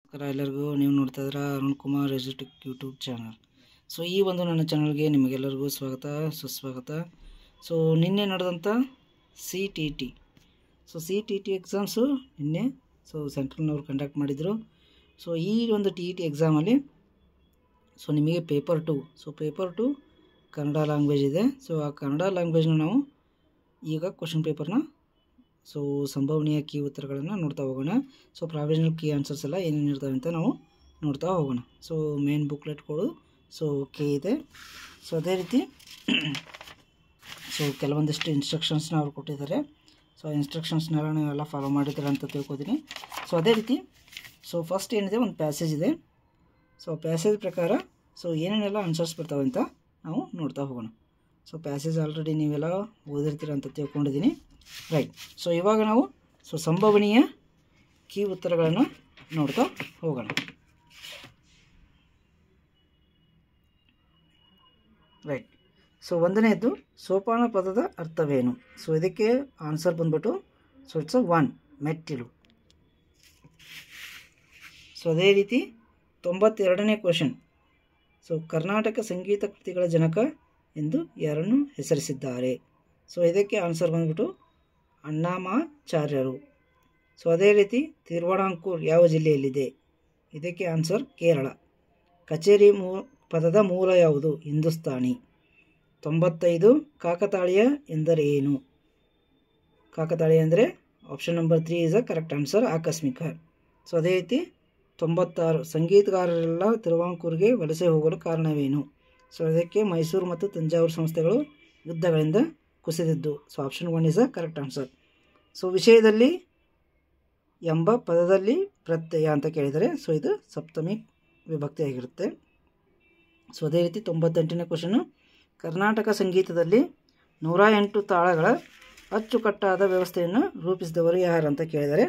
ನಮಸ್ಕಾರ ಎಲ್ಲರಿಗೂ. ನೀವು ನೋಡ್ತಾ ಇದ್ದೀರಾ ಅರುಣ್ ಕುಮಾರ್ ಎಜುಟೆಕ್ ಯೂಟ್ಯೂಬ್ ಚಾನಲ್. ಸೊ ಈ ಒಂದು ನನ್ನ ಚಾನಲ್ಗೆ ನಿಮಗೆಲ್ಲರಿಗೂ ಸ್ವಾಗತ ಸುಸ್ವಾಗತ. ಸೊ ನಿನ್ನೆ ನಡೆದಂಥ CTT ಎಕ್ಸಾಮ್ಸು ನಿನ್ನೆ ಸೆಂಟ್ರಲ್ನವ್ರು ಕಂಡಕ್ಟ್ ಮಾಡಿದರು. ಸೊ ಈ ಒಂದು TET ಎಕ್ಸಾಮಲ್ಲಿ ನಿಮಗೆ ಪೇಪರ್ 2 ಕನ್ನಡ ಲ್ಯಾಂಗ್ವೇಜ್ ಇದೆ. ಸೊ ಆ ಕನ್ನಡ ಲ್ಯಾಂಗ್ವೇಜ್ನ ನಾವು ಈಗ ಕ್ವಶನ್ ಪೇಪರ್ನ ಸಂಭವನೀಯ ಕೀ ಉತ್ತರಗಳನ್ನು ನೋಡ್ತಾ ಹೋಗೋಣ. ಸೊ ಪ್ರಾವಿಷನಲ್ ಕೀ ಆನ್ಸರ್ಸ್ ಎಲ್ಲ ಏನೇನು ಇರ್ತವೆ ಅಂತ ನಾವು ನೋಡ್ತಾ ಹೋಗೋಣ. ಸೊ ಮೇನ್ ಬುಕ್ಲೆಟ್ ಕೊಡು ಓಕೆ ಇದೆ. ಸೊ ಅದೇ ರೀತಿ ಕೆಲವೊಂದಿಷ್ಟು ಇನ್ಸ್ಟ್ರಕ್ಷನ್ಸ್ನ ಅವ್ರು ಕೊಟ್ಟಿದ್ದಾರೆ. ಸೊ ಇನ್ಸ್ಟ್ರಕ್ಷನ್ಸ್ನೆಲ್ಲ ನೀವೆಲ್ಲ ಫಾಲೋ ಮಾಡಿದ್ದೀರ ಅಂತ ತಿಳ್ಕೊತೀನಿ. ಸೊ ಅದೇ ರೀತಿ ಫಸ್ಟ್ ಏನಿದೆ, ಒಂದು ಪ್ಯಾಸೇಜ್ ಇದೆ. ಸೊ ಪ್ಯಾಸೇಜ್ ಪ್ರಕಾರ ಏನೇನೆಲ್ಲ ಆನ್ಸರ್ಸ್ ಬರ್ತಾವೆ ಅಂತ ನಾವು ನೋಡ್ತಾ ಹೋಗೋಣ. ಸೊ ಪ್ಯಾಸೇಜ್ ಆಲ್ರೆಡಿ ನೀವೆಲ್ಲ ಓದಿರ್ತೀರ ಅಂತ ತಿಳ್ಕೊಂಡಿದ್ದೀನಿ, ರೈಟ್. ಸೊ ಇವಾಗ ನಾವು ಸಂಭವನೀಯ ಕೀ ಉತ್ತರಗಳನ್ನು ನೋಡ್ತಾ ಹೋಗೋಣ. ರೈಟ್. ಸೊ ಒಂದನೇದು ಸೋಪಾನ ಪದದ ಅರ್ಥವೇನು? ಸೊ ಇದಕ್ಕೆ ಆನ್ಸರ್ ಬಂದ್ಬಿಟ್ಟು ಇಟ್ಸ್ 1 ಮೆಟ್ಟಿಲು. ಸೊ ಅದೇ ರೀತಿ 92ನೇ ಕ್ವಶನ್. ಕರ್ನಾಟಕ ಸಂಗೀತ ಕೃತಿಗಳ ಜನಕ ಎಂದು ಯಾರನ್ನು ಹೆಸರಿಸಿದ್ದಾರೆ? ಸೊ ಇದಕ್ಕೆ ಆನ್ಸರ್ ಬಂದ್ಬಿಟ್ಟು ಅಣ್ಣಾಮಾಚಾರ್ಯರು. ಸೊ ಅದೇ ರೀತಿ ತಿರುವಾಣಾಂಕೂರ್ ಯಾವ ಜಿಲ್ಲೆಯಲ್ಲಿದೆ? ಇದಕ್ಕೆ ಆನ್ಸರ್ ಕೇರಳ. ಕಚೇರಿ ಪದದ ಮೂಲ ಯಾವುದು? ಹಿಂದೂಸ್ತಾನಿ. 95 ಕಾಕತಾಳೀಯ ಎಂದರೆ ಏನು? ಕಾಕತಾಳೀಯ ಅಂದರೆ option number 3 is a correct answer, ಆಕಸ್ಮಿಕ. ಸೊ ಅದೇ ರೀತಿ 96 ಸಂಗೀತಗಾರರೆಲ್ಲ ತಿರುವಾಂಕೂರಿಗೆ ವಲಸೆ ಹೋಗಲು ಕಾರಣವೇನು? ಸೊ ಅದಕ್ಕೆ ಮೈಸೂರು ಮತ್ತು ತಂಜಾವೂರು ಸಂಸ್ಥೆಗಳು ಯುದ್ಧಗಳಿಂದ ಕುಸಿದಿದ್ದು. So option 1 is a correct answer. So ವಿಷಯದಲ್ಲಿ ಎಂಬ ಪದದಲ್ಲಿ ಪ್ರತ್ಯಯ ಅಂತ ಕೇಳಿದರೆ ಇದು ಸಪ್ತಮಿ ವಿಭಕ್ತಿ ಆಗಿರುತ್ತೆ. ಸೊ ಅದೇ ರೀತಿ 98ನೇ ಕ್ವಶನು. ಕರ್ನಾಟಕ ಸಂಗೀತದಲ್ಲಿ 108 ತಾಳಗಳ ಅಚ್ಚುಕಟ್ಟಾದ ವ್ಯವಸ್ಥೆಯನ್ನು ರೂಪಿಸಿದವರು ಯಾರು ಅಂತ ಕೇಳಿದರೆ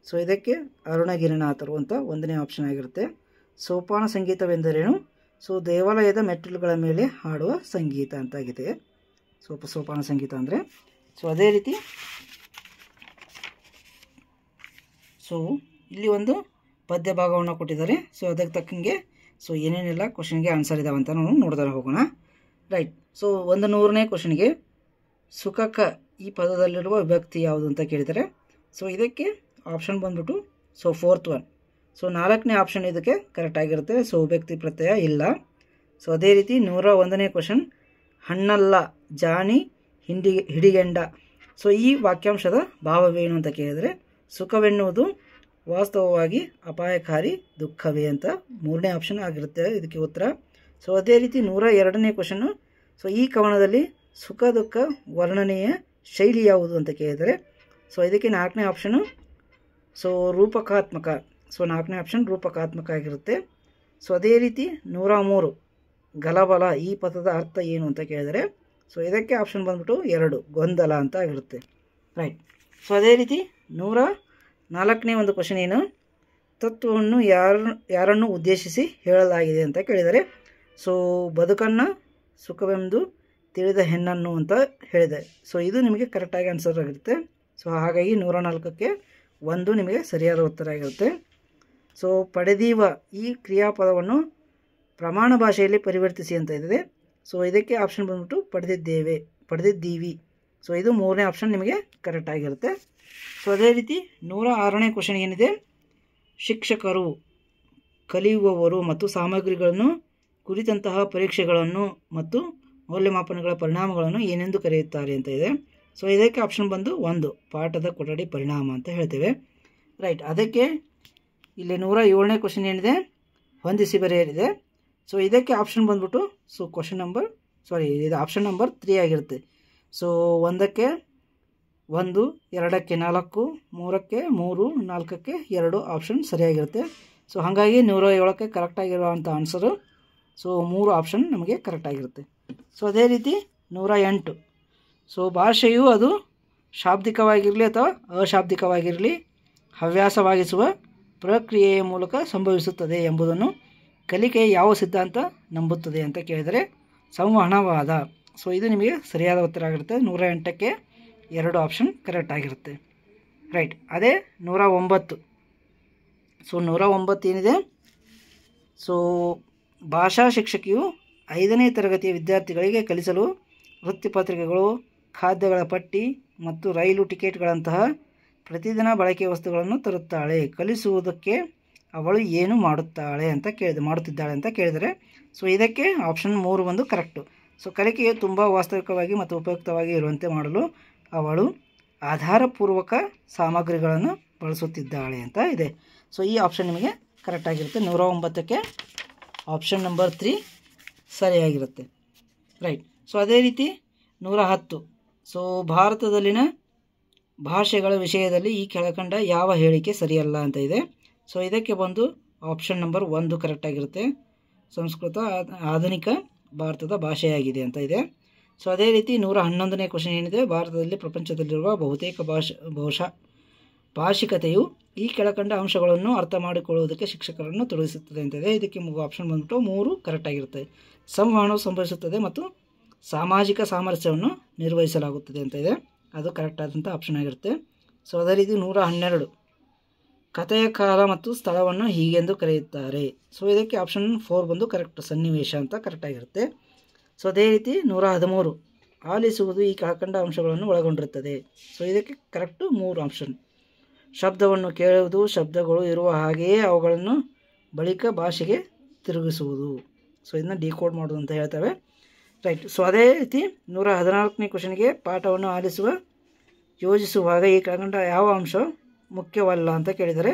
ಸೊ ಇದಕ್ಕೆ ಅರುಣಗಿರಿನಾಥರು ಅಂತ 1ನೇ ಆಪ್ಷನ್ ಆಗಿರುತ್ತೆ. ಸೋಪಾನ ಸಂಗೀತವೆಂದರೇನು? ಸೊ ದೇವಾಲಯದ ಮೆಟ್ಟಿಲುಗಳ ಮೇಲೆ ಹಾಡುವ ಸಂಗೀತ ಅಂತಾಗಿದೆ ಸೋಪಾನ ಸಂಗೀತ ಅಂದರೆ. ಸೊ ಅದೇ ರೀತಿ ಇಲ್ಲಿ ಒಂದು ಪದ್ಯ ಭಾಗವನ್ನು ಕೊಟ್ಟಿದ್ದಾರೆ. ಸೊ ಅದಕ್ಕೆ ತಕ್ಕಂಗೆ ಏನೇನೆಲ್ಲ ಕ್ವಶನ್ಗೆ ಆನ್ಸರ್ ಇದಾವೆ ಅಂತ ನಾವು ನೋಡ್ತಾ ಹೋಗೋಣ, ರೈಟ್. ಸೊ 100ನೇ ಕ್ವಶನ್ಗೆ ಸುಖಕ ಈ ಪದದಲ್ಲಿರುವ ವಿಭಕ್ತಿ ಯಾವುದು ಅಂತ ಕೇಳಿದ್ದಾರೆ. ಸೊ ಇದಕ್ಕೆ ಆಪ್ಷನ್ ಬಂದ್ಬಿಟ್ಟು 4th 1. ಸೊ 4ನೇ ಆಪ್ಷನ್ ಇದಕ್ಕೆ ಕರೆಕ್ಟ್ ಆಗಿರುತ್ತೆ. ಸೊ ವಿಭಕ್ತಿ ಪ್ರತ್ಯಯ ಇಲ್ಲ. ಸೊ ಅದೇ ರೀತಿ 101ನೇ ಕ್ವಶನ್. ಹಣ್ಣಲ್ಲ ಜಾನಿ ಹಿಡಿಗೆಂಡ. ಸೊ ಈ ವಾಕ್ಯಾಂಶದ ಭಾವವೇನು ಅಂತ ಕೇಳಿದರೆ ಸುಖವೆನ್ನುವುದು ವಾಸ್ತವವಾಗಿ ಅಪಾಯಕಾರಿ ದುಃಖವೇ ಅಂತ 3ನೇ ಆಪ್ಷನ್ ಆಗಿರುತ್ತೆ ಇದಕ್ಕೆ ಉತ್ತರ. ಸೊ ಅದೇ ರೀತಿ 102ನೇ ಕ್ವಶನ್ನು. ಸೊ ಈ ಕವನದಲ್ಲಿ ಸುಖ ದುಃಖ ವರ್ಣನೆಯ ಶೈಲಿ ಯಾವುದು ಅಂತ ಕೇಳಿದರೆ ಸೊ ಇದಕ್ಕೆ 4ನೇ ಆಪ್ಷನು ರೂಪಕಾತ್ಮಕ. ಸೊ 4ನೇ ಆಪ್ಷನ್ ರೂಪಕಾತ್ಮಕ ಆಗಿರುತ್ತೆ. ಸೊ ಅದೇ ರೀತಿ 103 ಗಲಬಲ ಈ ಪದದ ಅರ್ಥ ಏನು ಅಂತ ಕೇಳಿದರೆ ಸೊ ಇದಕ್ಕೆ ಆಪ್ಷನ್ ಬಂದ್ಬಿಟ್ಟು 2 ಗೊಂದಲ ಅಂತ ಆಗಿರುತ್ತೆ, ರೈಟ್. ಸೊ ಅದೇ ರೀತಿ 104ನೇ ಒಂದು ಕ್ವಶನ್ ಏನು? ತತ್ವವನ್ನು ಯಾರನ್ನು ಉದ್ದೇಶಿಸಿ ಹೇಳಲಾಗಿದೆ ಅಂತ ಕೇಳಿದರೆ ಸೊ ಬದುಕನ್ನು ಸುಖವೆಂದು ತಿಳಿದ ಹೆಣ್ಣನ್ನು ಅಂತ ಹೇಳಿದೆ. ಸೊ ಇದು ನಿಮಗೆ ಕರೆಕ್ಟಾಗಿ ಆನ್ಸರ್ ಆಗಿರುತ್ತೆ. ಸೊ ಹಾಗಾಗಿ 104ಕ್ಕೆ 1 ನಿಮಗೆ ಸರಿಯಾದ ಉತ್ತರ ಆಗಿರುತ್ತೆ. ಸೊ ಪಡೆದೀವ ಈ ಕ್ರಿಯಾಪದವನ್ನು ಪ್ರಮಾಣ ಭಾಷೆಯಲ್ಲಿ ಪರಿವರ್ತಿಸಿ ಅಂತ ಇದೆ. ಸೊ ಇದಕ್ಕೆ ಆಪ್ಷನ್ ಬಂದ್ಬಿಟ್ಟು ಪಡೆದಿದ್ದೀವಿ. ಸೊ ಇದು 3ನೇ ಆಪ್ಷನ್ ನಿಮಗೆ ಕರೆಕ್ಟ್ ಆಗಿರುತ್ತೆ. ಸೊ ಅದೇ ರೀತಿ 106ನೇ ಕ್ವಶನ್ ಏನಿದೆ? ಶಿಕ್ಷಕರು ಕಲಿಯುವವರು ಮತ್ತು ಸಾಮಗ್ರಿಗಳನ್ನು ಕುರಿತಂತಹ ಪರೀಕ್ಷೆಗಳನ್ನು ಮತ್ತು ಮೌಲ್ಯಮಾಪನಗಳ ಪರಿಣಾಮಗಳನ್ನು ಏನೆಂದು ಕರೆಯುತ್ತಾರೆ ಅಂತ ಇದೆ. ಸೊ ಇದಕ್ಕೆ ಆಪ್ಷನ್ ಬಂದು 1 ಪಾಠದ ಕೊಠಡಿ ಪರಿಣಾಮ ಅಂತ ಹೇಳ್ತೇವೆ, ರೈಟ್. ಅದಕ್ಕೆ ಇಲ್ಲಿ 107ನೇ ಕ್ವಶನ್ ಏನಿದೆ? ಹೊಂದಿಸಿ ಬರೆಯಲಿದೆ. ಸೊ ಇದಕ್ಕೆ ಆಪ್ಷನ್ ಬಂದ್ಬಿಟ್ಟು ಇದು ಆಪ್ಷನ್ ನಂಬರ್ 3 ಆಗಿರುತ್ತೆ. ಸೊ 1ಕ್ಕೆ 1, 2ಕ್ಕೆ 4, 3ಕ್ಕೆ 3, 4ಕ್ಕೆ 2 ಆಪ್ಷನ್ ಸರಿಯಾಗಿರುತ್ತೆ. ಸೊ ಹಾಗಾಗಿ 107ಕ್ಕೆ ಕರೆಕ್ಟ್ ಆಗಿರುವಂಥ ಆನ್ಸರು 3 ಆಪ್ಷನ್ ನಮಗೆ ಕರೆಕ್ಟ್ ಆಗಿರುತ್ತೆ. ಸೊ ಅದೇ ರೀತಿ 108. ಸೊ ಭಾಷೆಯು ಅದು ಶಾಬ್ದಿಕವಾಗಿರಲಿ ಅಥವಾ ಅಶಾಬ್ದಿಕವಾಗಿರಲಿ ಹವ್ಯಾಸವಾಗಿಸುವ ಪ್ರಕ್ರಿಯೆಯ ಮೂಲಕ ಸಂಭವಿಸುತ್ತದೆ ಎಂಬುದನ್ನು ಕಲಿಕೆಯ ಯಾವ ಸಿದ್ಧಾಂತ ನಂಬುತ್ತದೆ ಅಂತ ಕೇಳಿದರೆ ಸಂವಹನವಾದ. ಸೊ ಇದು ನಿಮಗೆ ಸರಿಯಾದ ಉತ್ತರ ಆಗಿರುತ್ತೆ. 108ಕ್ಕೆ 2 ಆಪ್ಷನ್ ಕರೆಕ್ಟ್ ಆಗಿರುತ್ತೆ, ರೈಟ್. ಅದೇ 109 ಸೊ 109 ಏನಿದೆ, ಸೊ ಭಾಷಾ ಶಿಕ್ಷಕಿಯು 5ನೇ ತರಗತಿಯ ವಿದ್ಯಾರ್ಥಿಗಳಿಗೆ ಕಲಿಸಲು ವೃತ್ತಪತ್ರಿಕೆಗಳು, ಖಾದ್ಯಗಳ ಪಟ್ಟಿ ಮತ್ತು ರೈಲು ಟಿಕೆಟ್ಗಳಂತಹ ಪ್ರತಿದಿನ ಬಳಕೆಯ ವಸ್ತುಗಳನ್ನು ತರುತ್ತಾಳೆ. ಕಲಿಸುವುದಕ್ಕೆ ಅವಳು ಏನು ಮಾಡುತ್ತಿದ್ದಾಳೆ ಅಂತ ಕೇಳಿದರೆ, ಸೊ ಇದಕ್ಕೆ ಆಪ್ಷನ್ 3 ಒಂದು ಕರೆಕ್ಟು. ಸೊ ಕಲಿಕೆಯು ತುಂಬ ವಾಸ್ತವಿಕವಾಗಿ ಮತ್ತು ಉಪಯುಕ್ತವಾಗಿ ಇರುವಂತೆ ಮಾಡಲು ಅವಳು ಆಧಾರಪೂರ್ವಕ ಸಾಮಗ್ರಿಗಳನ್ನು ಬಳಸುತ್ತಿದ್ದಾಳೆ ಅಂತ ಇದೆ. ಸೊ ಈ ಆಪ್ಷನ್ ನಿಮಗೆ ಕರೆಕ್ಟಾಗಿರುತ್ತೆ. 109ಕ್ಕೆ ಆಪ್ಷನ್ ನಂಬರ್ 3 ಸರಿಯಾಗಿರುತ್ತೆ. ರೈಟ್. ಸೊ ಅದೇ ರೀತಿ 110, ಸೊ ಭಾರತದಲ್ಲಿನ ಭಾಷೆಗಳ ವಿಷಯದಲ್ಲಿ ಈ ಕೆಳಕಂಡ ಯಾವ ಹೇಳಿಕೆ ಸರಿಯಲ್ಲ ಅಂತ ಇದೆ. ಸೊ ಇದಕ್ಕೆ ಬಂದು ಆಪ್ಷನ್ ನಂಬರ್ 1 ಕರೆಕ್ಟಾಗಿರುತ್ತೆ. ಸಂಸ್ಕೃತ ಆಧುನಿಕ ಭಾರತದ ಭಾಷೆಯಾಗಿದೆ ಅಂತ ಇದೆ. ಸೊ ಅದೇ ರೀತಿ 111ನೇ ಕ್ವಶನ್ ಏನಿದೆ, ಭಾರತದಲ್ಲಿ ಪ್ರಪಂಚದಲ್ಲಿರುವ ಬಹುತೇಕ ಭಾಷಿಕತೆಯು ಈ ಕೆಳಕಂಡ ಅಂಶಗಳನ್ನು ಅರ್ಥ ಮಾಡಿಕೊಳ್ಳುವುದಕ್ಕೆ ಶಿಕ್ಷಕರನ್ನು ತೊಡಗಿಸುತ್ತದೆ ಅಂತಿದೆ. ಇದಕ್ಕೆ ಆಪ್ಷನ್ ಬಂದ್ಬಿಟ್ಟು 3 ಕರೆಕ್ಟಾಗಿರುತ್ತೆ. ಸಂವಹನವು ಸಂಭವಿಸುತ್ತದೆ ಮತ್ತು ಸಾಮಾಜಿಕ ಸಾಮರಸ್ಯವನ್ನು ನಿರ್ವಹಿಸಲಾಗುತ್ತದೆ ಅಂತ ಇದೆ. ಅದು ಕರೆಕ್ಟಾದಂಥ ಆಪ್ಷನ್ ಆಗಿರುತ್ತೆ. ಸೊ ಅದೇ ರೀತಿ 112, ಕಥೆಯ ಕಾಲ ಮತ್ತು ಸ್ಥಳವನ್ನು ಹೀಗೆಂದು ಕರೆಯುತ್ತಾರೆ. ಸೊ ಇದಕ್ಕೆ ಆಪ್ಷನ್ 4 ಬಂದು ಕರೆಕ್ಟ್, ಸನ್ನಿವೇಶ ಅಂತ ಕರೆಕ್ಟಾಗಿರುತ್ತೆ. ಸೊ ಅದೇ ರೀತಿ 113, ಆಲಿಸುವುದು ಈ ಕೆಳಕಂಡ ಅಂಶಗಳನ್ನು ಒಳಗೊಂಡಿರುತ್ತದೆ. ಸೊ ಇದಕ್ಕೆ ಕರೆಕ್ಟು 3 ಆಪ್ಷನ್. ಶಬ್ದವನ್ನು ಕೇಳುವುದು, ಶಬ್ದಗಳು ಇರುವ ಹಾಗೆಯೇ ಅವುಗಳನ್ನು ಬಳಿಕ ಭಾಷೆಗೆ ತಿರುಗಿಸುವುದು. ಸೊ ಇದನ್ನು ಡಿಕೋಡ್ ಮಾಡೋದು ಅಂತ ಹೇಳ್ತೇವೆ. ರೈಟ್. ಸೊ ಅದೇ ರೀತಿ 114ನೇ ಕ್ವಶನ್ಗೆ, ಪಾಠವನ್ನು ಆಲಿಸುವ ಯೋಜಿಸುವಾಗ ಈ ಕೆಳಕಂಡ ಯಾವ ಅಂಶ ಮುಖ್ಯವಲ್ಲ ಅಂತ ಕೇಳಿದರೆ,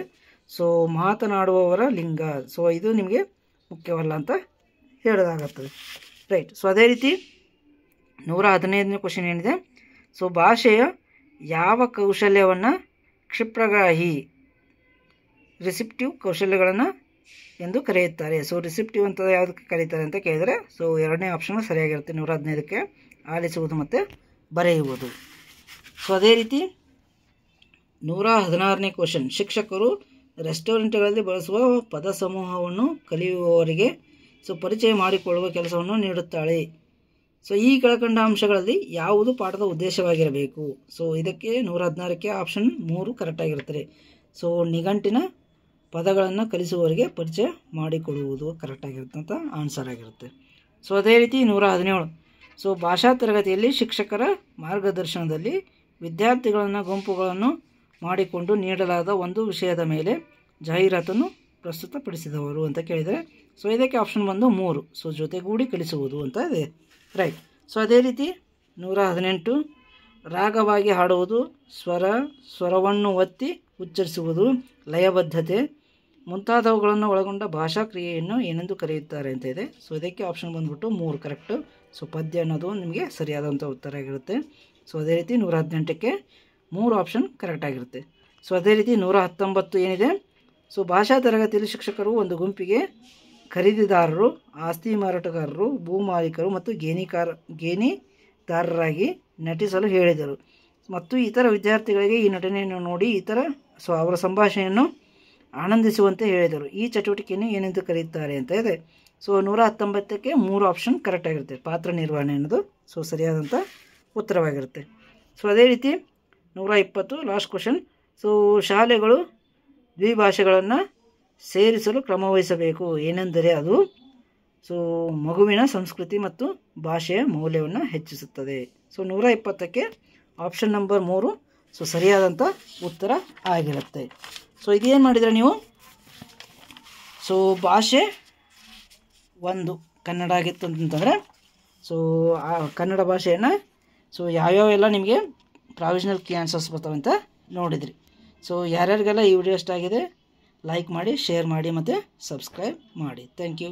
ಸೊ ಮಾತನಾಡುವವರ ಲಿಂಗ. ಸೊ ಇದು ನಿಮಗೆ ಮುಖ್ಯವಲ್ಲ ಅಂತ ಹೇಳೋದಾಗುತ್ತದೆ. ರೈಟ್. ಸೊ ಅದೇ ರೀತಿ 115ನೇ ಕ್ವಶನ್ ಏನಿದೆ, ಸೊ ಭಾಷೆಯ ಯಾವ ಕೌಶಲ್ಯವನ್ನು ಕ್ಷಿಪ್ರಗ್ರಾಹಿ ರಿಸಿಪ್ಟಿವ್ ಕೌಶಲ್ಯಗಳನ್ನು ಎಂದು ಕರೆಯುತ್ತಾರೆ. ಸೊ ರಿಸಿಪ್ಟಿವ್ ಅಂತ ಯಾವುದಕ್ಕೆ ಕರೀತಾರೆ ಅಂತ ಕೇಳಿದರೆ, ಸೊ 2ನೇ ಆಪ್ಷನ್ ಸರಿಯಾಗಿರುತ್ತೆ. 115ಕ್ಕೆ ಆಲಿಸುವುದು ಮತ್ತು ಬರೆಯುವುದು. ಸೊ ಅದೇ ರೀತಿ 116ನೇ ಕ್ವಶನ್, ಶಿಕ್ಷಕರು ರೆಸ್ಟೋರೆಂಟ್ಗಳಲ್ಲಿ ಬಳಸುವ ಪದ ಸಮೂಹವನ್ನು ಕಲಿಯುವವರಿಗೆ ಪರಿಚಯ ಮಾಡಿಕೊಳ್ಳುವ ಕೆಲಸವನ್ನು ನೀಡುತ್ತಾಳೆ. ಸೊ ಈ ಕೆಳಕಂಡ ಅಂಶಗಳಲ್ಲಿ ಯಾವುದು ಪಾಠದ ಉದ್ದೇಶವಾಗಿರಬೇಕು. ಸೊ ಇದಕ್ಕೆ 116ಕ್ಕೆ ಆಪ್ಷನ್ 3 ಕರೆಕ್ಟಾಗಿರುತ್ತದೆ. ಸೊ ನಿಘಂಟಿನ ಪದಗಳನ್ನು ಕಲಿಸುವವರಿಗೆ ಪರಿಚಯ ಮಾಡಿಕೊಡುವುದು ಕರೆಕ್ಟಾಗಿರುತ್ತಂತ ಆನ್ಸರ್ ಆಗಿರುತ್ತೆ. ಸೊ ಅದೇ ರೀತಿ 117, ಸೊ ಭಾಷಾ ತರಗತಿಯಲ್ಲಿ ಶಿಕ್ಷಕರ ಮಾರ್ಗದರ್ಶನದಲ್ಲಿ ವಿದ್ಯಾರ್ಥಿಗಳನ್ನು ಗುಂಪುಗಳನ್ನು ಮಾಡಿಕೊಂಡು ನೀಡಲಾದ ಒಂದು ವಿಷಯದ ಮೇಲೆ ಜಾಹೀರಾತನ್ನು ಪ್ರಸ್ತುತಪಡಿಸಿದವರು ಅಂತ ಕೇಳಿದರೆ, ಸೊ ಇದಕ್ಕೆ ಆಪ್ಷನ್ ಬಂದು 3, ಸೊ ಜೊತೆಗೂಡಿ ಕಲಿಸುವುದು ಅಂತ ಇದೆ. ರೈಟ್. ಸೊ ಅದೇ ರೀತಿ 118, ರಾಗವಾಗಿ ಹಾಡುವುದು, ಸ್ವರವನ್ನು ಒತ್ತಿ ಉಚ್ಚರಿಸುವುದು, ಲಯಬದ್ಧತೆ ಮುಂತಾದವುಗಳನ್ನು ಒಳಗೊಂಡ ಭಾಷಾ ಕ್ರಿಯೆಯನ್ನು ಏನೆಂದು ಕರೆಯುತ್ತಾರೆ ಅಂತ ಇದೆ. ಸೊ ಇದಕ್ಕೆ ಆಪ್ಷನ್ ಬಂದ್ಬಿಟ್ಟು 3 ಕರೆಕ್ಟು. ಸೊ ಪದ್ಯ ಅನ್ನೋದು ನಿಮಗೆ ಸರಿಯಾದಂಥ ಉತ್ತರ ಆಗಿರುತ್ತೆ. ಸೊ ಅದೇ ರೀತಿ 118ಕ್ಕೆ 3 ಆಪ್ಷನ್ ಕರೆಕ್ಟಾಗಿರುತ್ತೆ. ಸೊ ಅದೇ ರೀತಿ 119 ಏನಿದೆ, ಸೊ ಭಾಷಾ ತರಗತಿಯಲ್ಲಿ ಶಿಕ್ಷಕರು ಒಂದು ಗುಂಪಿಗೆ ಖರೀದಿದಾರರು, ಆಸ್ತಿ ಮಾರಾಟಗಾರರು, ಭೂಮಾಲೀಕರು ಮತ್ತು ಗೇಣಿದಾರರಾಗಿ ನಟಿಸಲು ಹೇಳಿದರು ಮತ್ತು ಇತರ ವಿದ್ಯಾರ್ಥಿಗಳಿಗೆ ಈ ನಟನೆಯನ್ನು ನೋಡಿ ಅವರ ಸಂಭಾಷಣೆಯನ್ನು ಆನಂದಿಸುವಂತೆ ಹೇಳಿದರು. ಈ ಚಟುವಟಿಕೆಯನ್ನು ಏನೆಂದು ಕರೆಯುತ್ತಾರೆ ಅಂತ ಇದೆ. ಸೊ 119ಕ್ಕೆ 3 ಆಪ್ಷನ್ ಕರೆಕ್ಟಾಗಿರುತ್ತೆ. ಪಾತ್ರ ನಿರ್ವಹಣೆ ಅನ್ನೋದು ಸೊ ಸರಿಯಾದಂಥ ಉತ್ತರವಾಗಿರುತ್ತೆ. ಸೊ ಅದೇ ರೀತಿ 120 ಲಾಸ್ಟ್ ಕ್ವಶನ್, ಸೊ ಶಾಲೆಗಳು ದ್ವಿಭಾಷೆಗಳನ್ನು ಸೇರಿಸಲು ಕ್ರಮವಹಿಸಬೇಕು, ಏನೆಂದರೆ ಅದು ಸೊ ಮಗುವಿನ ಸಂಸ್ಕೃತಿ ಮತ್ತು ಭಾಷೆಯ ಮೌಲ್ಯವನ್ನು ಹೆಚ್ಚಿಸುತ್ತದೆ. ಸೊ 120ಕ್ಕೆ ಆಪ್ಷನ್ ನಂಬರ್ 3 ಸೊ ಸರಿಯಾದಂಥ ಉತ್ತರ ಆಗಿರುತ್ತೆ. ಸೊ ಇದೇನು ಮಾಡಿದರೆ ನೀವು, ಸೊ ಭಾಷೆ 1 ಕನ್ನಡ ಆಗಿತ್ತು ಅಂತಂದರೆ, ಸೊ ಆ ಕನ್ನಡ ಭಾಷೆಯನ್ನು ಸೊ ಯಾವ್ಯಾವೆಲ್ಲ ನಿಮಗೆ ಪ್ರಾವಿಷನಲ್ ಕೀ ಆನ್ಸರ್ಸ್ ಬರ್ತಾವೆ ಅಂತ ನೋಡಿದ್ರಿ. ಸೊ ಯಾರ್ಯಾರಿಗೆಲ್ಲ ಈ ವಿಡಿಯೋ ಇಷ್ಟ ಆಗಿದೆ ಲೈಕ್ ಮಾಡಿ, ಶೇರ್ ಮಾಡಿ ಮತ್ತು ಸಬ್ಸ್ಕ್ರೈಬ್ ಮಾಡಿ. Thank you.